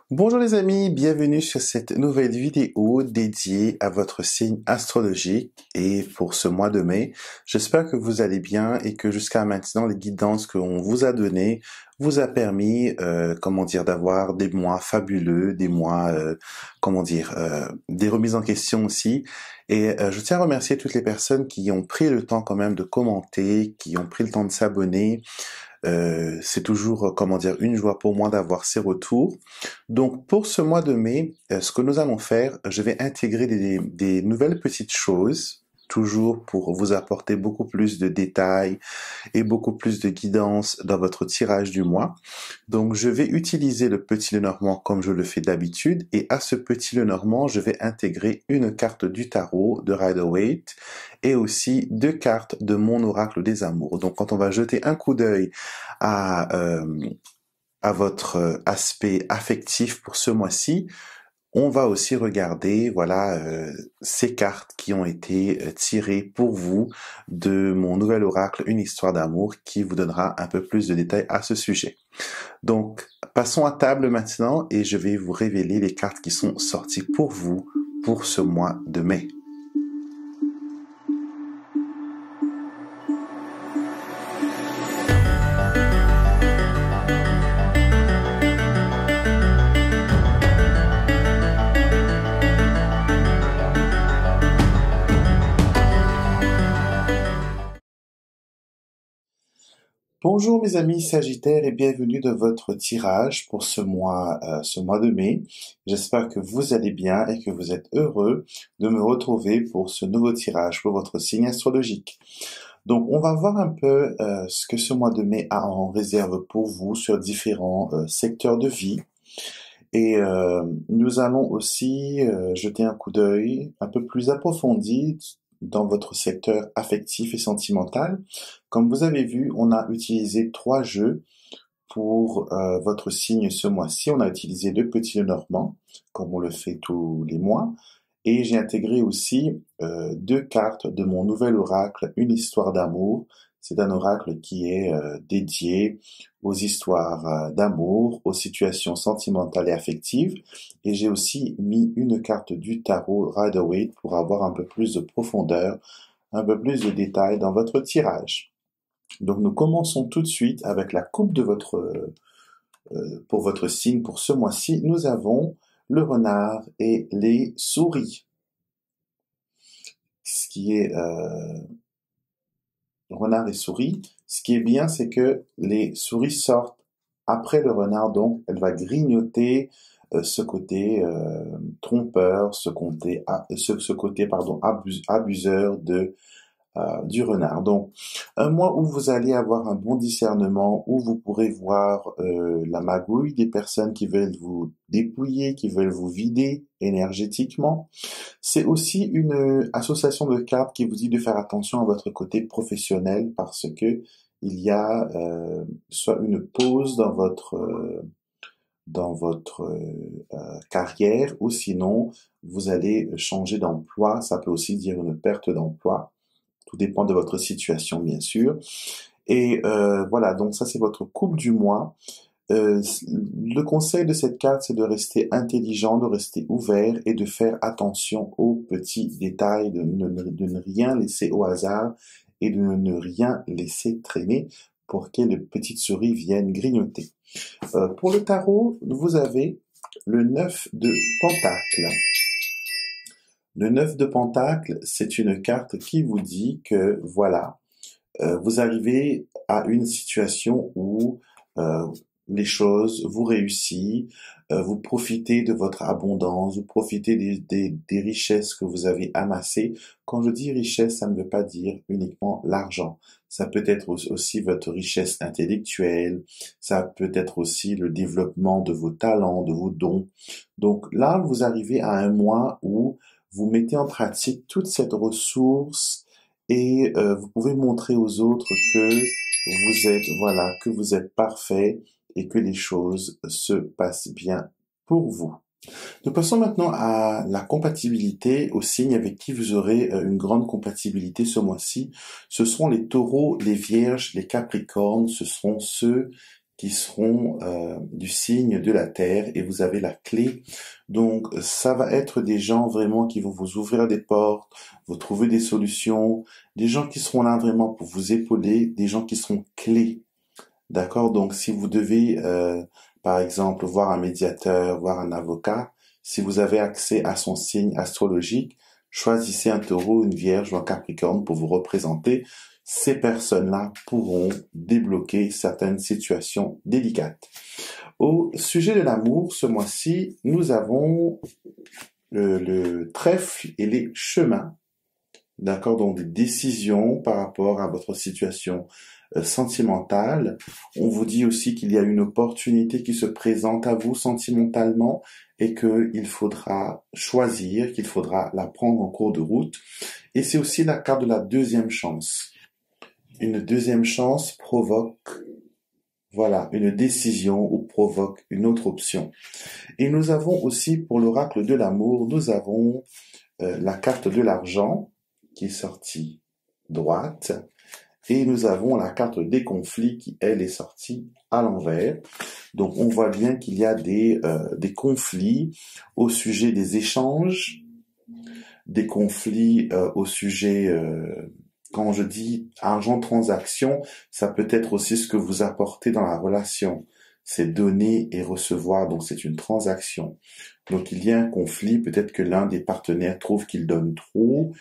Bonjour les amis, bienvenue sur cette nouvelle vidéo dédiée à votre signe astrologique et pour ce mois de mai. J'espère que vous allez bien et que jusqu'à maintenant les guidances qu'on vous a données vous a permis, d'avoir des mois fabuleux, des mois, des remises en question aussi. Et je tiens à remercier toutes les personnes qui ont pris le temps quand même de commenter, qui ont pris le temps de s'abonner. C'est toujours, une joie pour moi d'avoir ces retours. Donc, pour ce mois de mai, ce que nous allons faire, je vais intégrer des nouvelles petites choses, toujours pour vous apporter beaucoup plus de détails et beaucoup plus de guidance dans votre tirage du mois. Donc, je vais utiliser le petit Lenormand comme je le fais d'habitude, et à ce petit Lenormand, je vais intégrer une carte du tarot de Rider-Waite et aussi 2 cartes de mon oracle des amours. Donc, quand on va jeter un coup d'œil à, euh, à votre aspect affectif pour ce mois-ci, on va aussi regarder, ces cartes qui ont été tirées pour vous de mon nouvel oracle, une histoire d'amour, qui vous donnera un peu plus de détails à ce sujet. Donc, passons à table maintenant et je vais vous révéler les cartes qui sont sorties pour vous pour ce mois de mai. Bonjour mes amis Sagittaires et bienvenue dans votre tirage pour ce mois de mai. J'espère que vous allez bien et que vous êtes heureux de me retrouver pour ce nouveau tirage pour votre signe astrologique. Donc on va voir un peu ce que ce mois de mai a en réserve pour vous sur différents secteurs de vie. Et nous allons aussi jeter un coup d'œil un peu plus approfondi dans votre secteur affectif et sentimental. Comme vous avez vu, on a utilisé 3 jeux pour votre signe ce mois-ci. On a utilisé le petit Lenormand, comme on le fait tous les mois. Et j'ai intégré aussi 2 cartes de mon nouvel oracle, une histoire d'amour. C'est un oracle qui est dédié aux histoires d'amour, aux situations sentimentales et affectives. Et j'ai aussi mis une carte du tarot Rider-Waite pour avoir un peu plus de profondeur, un peu plus de détails dans votre tirage. Donc nous commençons tout de suite avec la coupe de pour votre signe pour ce mois-ci. Nous avons le renard et les souris. Ce qui est renard et souris. Ce qui est bien, c'est que les souris sortent après le renard, donc elle va grignoter ce côté trompeur, ce côté abuseur du renard. Donc, un mois où vous allez avoir un bon discernement, où vous pourrez voir la magouille des personnes qui veulent vous dépouiller, qui veulent vous vider énergétiquement. C'est aussi une association de cartes qui vous dit de faire attention à votre côté professionnel parce que il y a soit une pause dans votre carrière ou sinon vous allez changer d'emploi. Ça peut aussi dire une perte d'emploi. Tout dépend de votre situation, bien sûr. Et voilà, donc ça c'est votre coupe du mois. Le conseil de cette carte, c'est de rester intelligent, de rester ouvert et de faire attention aux petits détails, de ne rien laisser au hasard et de ne rien laisser traîner pour que les petites souris viennent grignoter. Pour le tarot, vous avez le 9 de Pentacle. Le 9 de Pentacle, c'est une carte qui vous dit que, voilà, vous arrivez à une situation où les choses vous réussissent, vous profitez de votre abondance, vous profitez des richesses que vous avez amassées. Quand je dis richesse, ça ne veut pas dire uniquement l'argent. Ça peut être aussi votre richesse intellectuelle, ça peut être aussi le développement de vos talents, de vos dons. Donc là, vous arrivez à un mois où vous mettez en pratique toute cette ressource et vous pouvez montrer aux autres que vous êtes parfait et que les choses se passent bien pour vous. Nous passons maintenant à la compatibilité, aux signes avec qui vous aurez une grande compatibilité ce mois-ci. Ce seront les taureaux, les vierges, les capricornes, ce seront ceux qui seront du signe de la terre et vous avez la clé. Donc ça va être des gens vraiment qui vont vous ouvrir des portes, vous trouver des solutions, des gens qui seront là vraiment pour vous épauler, des gens qui seront clés. D'accord? Donc si vous devez par exemple voir un médiateur, voir un avocat, si vous avez accès à son signe astrologique, choisissez un taureau, une vierge ou un capricorne pour vous représenter. Ces personnes-là pourront débloquer certaines situations délicates. Au sujet de l'amour, ce mois-ci, nous avons le trèfle et les chemins. D'accord? Donc des décisions par rapport à votre situation sentimentale. On vous dit aussi qu'il y a une opportunité qui se présente à vous sentimentalement et qu'il faudra choisir, qu'il faudra la prendre en cours de route. Et c'est aussi la carte de la deuxième chance. Une deuxième chance provoque, voilà, une décision ou provoque une autre option. Et nous avons aussi, pour l'oracle de l'amour, nous avons la carte de l'argent qui est sortie droite et nous avons la carte des conflits qui, elle, est sortie à l'envers. Donc, on voit bien qu'il y a des conflits au sujet des échanges, des conflits au sujet... quand je dis argent transaction, ça peut être aussi ce que vous apportez dans la relation. C'est donner et recevoir, donc c'est une transaction. Donc il y a un conflit, peut-être que l'un des partenaires trouve qu'il donne trop,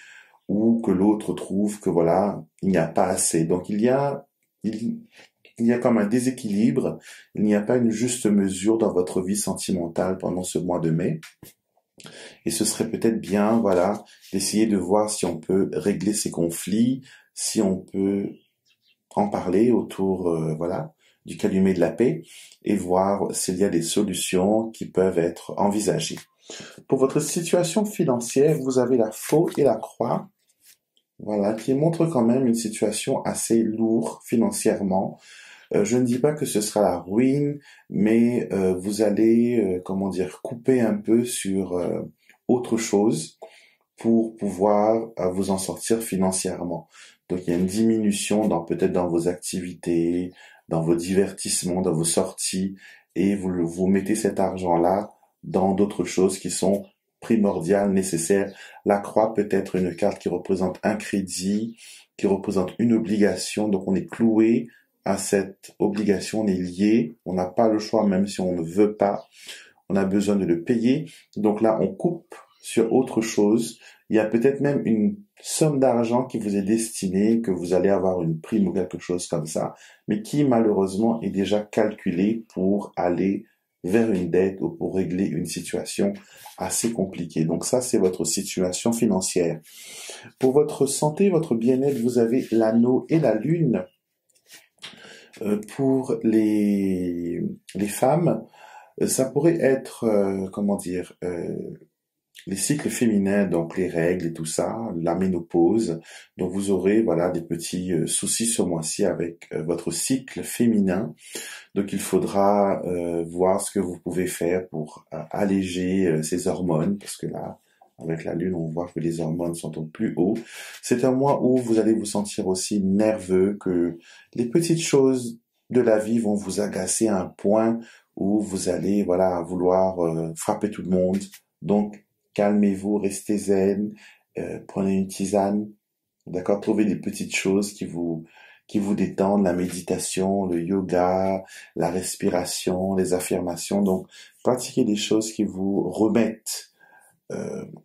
ou que l'autre trouve que voilà, il n'y a pas assez. Donc il y a comme un déséquilibre, il n'y a pas une juste mesure dans votre vie sentimentale pendant ce mois de mai. Et ce serait peut-être bien, voilà, d'essayer de voir si on peut régler ces conflits, si on peut en parler autour, voilà, du calumet de la paix et voir s'il y a des solutions qui peuvent être envisagées. Pour votre situation financière, vous avez la faux et la croix, voilà, qui montrent quand même une situation assez lourde financièrement. Je ne dis pas que ce sera la ruine, mais vous allez, comment dire, couper un peu sur autre chose pour pouvoir vous en sortir financièrement. Donc il y a une diminution peut-être dans vos activités, dans vos divertissements, dans vos sorties, et vous mettez cet argent-là dans d'autres choses qui sont primordiales, nécessaires. La croix peut être une carte qui représente un crédit, qui représente une obligation, donc on est cloué à cette obligation, on est lié, on n'a pas le choix même si on ne veut pas, on a besoin de le payer. Donc là, on coupe sur autre chose. Il y a peut-être même une somme d'argent qui vous est destinée, que vous allez avoir une prime ou quelque chose comme ça, mais qui malheureusement est déjà calculée pour aller vers une dette ou pour régler une situation assez compliquée. Donc ça, c'est votre situation financière. Pour votre santé, votre bien-être, vous avez l'anneau et la lune. Pour les femmes, ça pourrait être, comment dire, les cycles féminins, donc les règles et tout ça, la ménopause. Donc vous aurez voilà des petits soucis ce mois-ci avec votre cycle féminin. Donc il faudra voir ce que vous pouvez faire pour alléger ces hormones, parce que là, avec la lune, on voit que les hormones sont au plus haut. C'est un mois où vous allez vous sentir aussi nerveux, que les petites choses de la vie vont vous agacer à un point où vous allez voilà vouloir frapper tout le monde. Donc calmez-vous, restez zen, prenez une tisane, d'accord, trouvez des petites choses qui vous détendent, la méditation, le yoga, la respiration, les affirmations. Donc pratiquez des choses qui vous remettent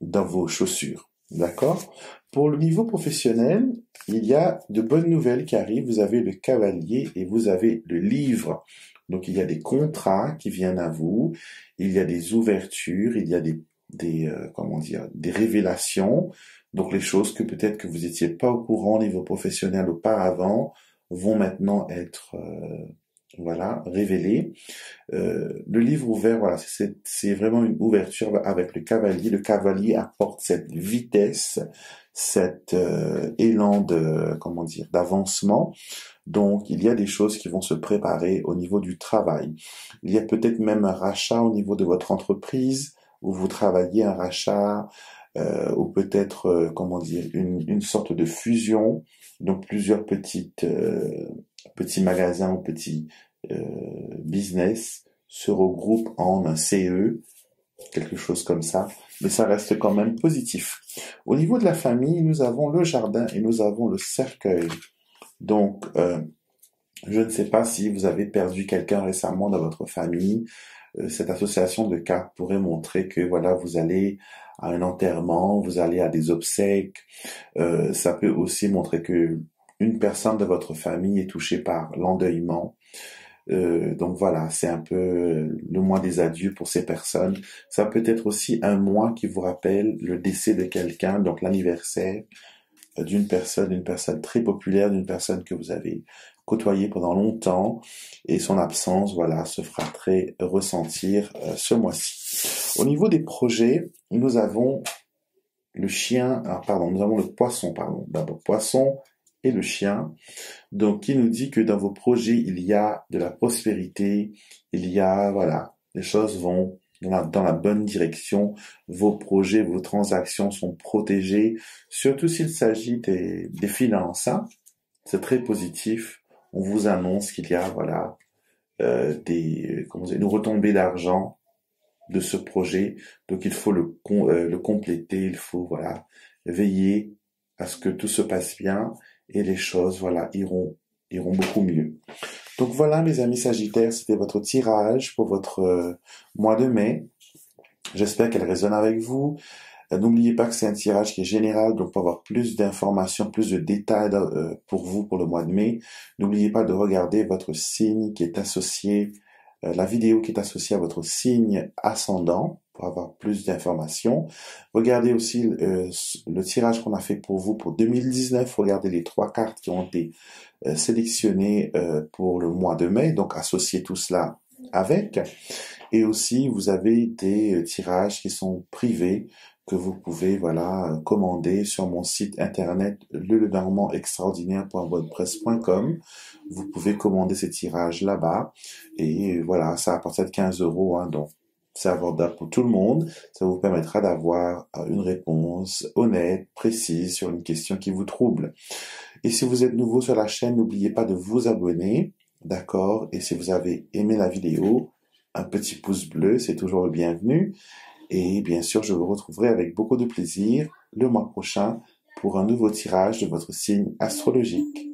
dans vos chaussures, d'accord? Pour le niveau professionnel, il y a de bonnes nouvelles qui arrivent. Vous avez le cavalier et vous avez le livre. Donc il y a des contrats qui viennent à vous, il y a des ouvertures, il y a comment dire, des révélations. Donc les choses que peut-être que vous étiez pas au courant au niveau professionnel auparavant vont maintenant être voilà, révélées. Le livre ouvert, voilà, c'est vraiment une ouverture avec le cavalier. Le cavalier apporte cette vitesse, cet élan de, comment dire, d'avancement. Donc, il y a des choses qui vont se préparer au niveau du travail. Il y a peut-être même un rachat au niveau de votre entreprise où vous travaillez, un rachat, ou peut-être, comment dire, une sorte de fusion. Donc, plusieurs petits magasins ou petits business se regroupent en un CE, quelque chose comme ça, mais ça reste quand même positif. Au niveau de la famille, nous avons le jardin et nous avons le cercueil. Donc, je ne sais pas si vous avez perdu quelqu'un récemment dans votre famille. Cette association de cartes pourrait montrer que voilà, vous allez à un enterrement, vous allez à des obsèques. Ça peut aussi montrer que une personne de votre famille est touchée par l'endeuillement. Donc voilà, c'est un peu le mois des adieux pour ces personnes. Ça peut être aussi un mois qui vous rappelle le décès de quelqu'un, donc l'anniversaire d'une personne très populaire, d'une personne que vous avez côtoyée pendant longtemps, et son absence, voilà, se fera très ressentir ce mois-ci. Au niveau des projets, nous avons le chien, nous avons le poisson, d'abord poisson et le chien, donc qui nous dit que dans vos projets, il y a de la prospérité, il y a, voilà, les choses vont dans la bonne direction, vos projets, vos transactions sont protégées, surtout s'il s'agit des finances, hein. C'est très positif. On vous annonce qu'il y a, voilà, une retombée d'argent de ce projet, donc il faut le compléter, il faut, voilà, veiller à ce que tout se passe bien et les choses, voilà, iront beaucoup mieux. Donc voilà, mes amis Sagittaires, c'était votre tirage pour votre mois de mai. J'espère qu'elle résonne avec vous. N'oubliez pas que c'est un tirage qui est général, donc pour avoir plus d'informations, plus de détails pour vous pour le mois de mai, n'oubliez pas de regarder votre signe qui est associé, la vidéo qui est associée à votre signe ascendant pour avoir plus d'informations. Regardez aussi le tirage qu'on a fait pour vous pour 2019. Regardez les 3 cartes qui ont été sélectionnées pour le mois de mai, donc associez tout cela avec. Et aussi, vous avez des tirages qui sont privés que vous pouvez, voilà, commander sur mon site internet lelenormandextraordinaire.wordpress.com. Vous pouvez commander ces tirages là-bas. Et voilà, ça à partir de 15 €, hein, donc c'est abordable pour tout le monde. Ça vous permettra d'avoir une réponse honnête, précise sur une question qui vous trouble. Et si vous êtes nouveau sur la chaîne, n'oubliez pas de vous abonner, d'accord? Et si vous avez aimé la vidéo, un petit pouce bleu, c'est toujours le bienvenu. Et bien sûr, je vous retrouverai avec beaucoup de plaisir le mois prochain pour un nouveau tirage de votre signe astrologique.